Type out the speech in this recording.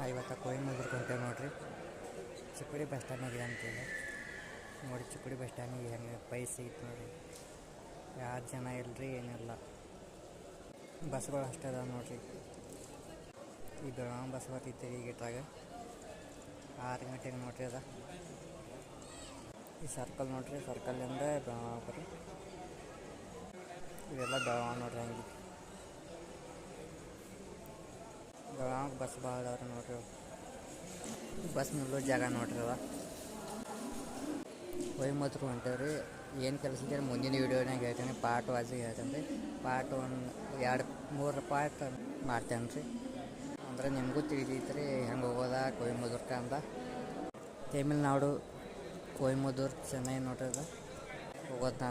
ಇವತ್ತು ಕೊಯಮತ್ತೂರ್ಗೆ ಹೊಂಟೇವೆ ನೋಡ್ರಿ. ಚಿಕ್ಕೋಡಿ ಬಸ್ ಸ್ಟ್ಯಾಂಡಿಗೆ ಅಂತಿದೆ ನೋಡಿ. ಚಿಕ್ಕೋಡಿ ಬಸ್ ಸ್ಟ್ಯಾಂಡಿಗೆ ಹೆಂಗೆ ಪೈಸೆ ಸಿಗಿತ್ತು ನೋಡಿ. ಯಾರು ಜನ ಇಲ್ಲರಿ, ಏನಿಲ್ಲ. ಬಸ್ಗಳು ಅಷ್ಟೇ ಅದಾವೆ ನೋಡ್ರಿ. ಈ ಬೆಳಗಾವಿ ಬಸ್ ಬರ್ತೈತೆ ಈಗ ಇಟ್ಟಾಗ 6 ಗಂಟೆಗೆ ನೋಡ್ರಿ. ಅದ ಈ ಸರ್ಕಲ್ ನೋಡ್ರಿ, ಸರ್ಕಲ್ಲಿಂದ ಬೆಳಗಾವಿ ಬರ್ರಿ. ಇವೆಲ್ಲ ಬೆಳಗಾವಿ ನೋಡ್ರಿ. ಹಂಗೆ ಬೆಳಗಾವಿ ಬಸ್ ಭಾಳ ಅದಾವ್ರಿ ನೋಡ್ರಿ. ಬಸ್ ನಿಲ್ಲೋ ಜಾಗ ನೋಡ್ರಿ. ಅದ ಕೊಯಮತ್ತೂರು ಹೊಂಟೇವ್ರಿ. ಏನು ಕೆಲಸ ಇದ್ದರೆ ಮುಂದಿನ ವೀಡಿಯೋನಾಗ ಹೇಳ್ತೇನೆ. ಪಾರ್ಟ್ ವಾಜಿಗೆ ಹೇಳ್ತೇನೆ ರೀ. ಪಾರ್ಟ್ 1, 2, 3 ಪಾರ್ಟ್ ಮಾಡ್ತೇನೆ ರೀ. ಅಂದರೆ ನಿಮಗೂ ತಿಳಿದೈತ್ರಿ ಹೆಂಗೆ ಹೋಗೋದ ಕೊಯಮತ್ತೂರ್ಗೆ ಅಂದ. ತಮಿಳ್ನಾಡು ಕೊಯಮತ್ತೂರು ಚೆನ್ನೈ ನೋಡ್ರಿ. ಅದ ಹೋಗೋದ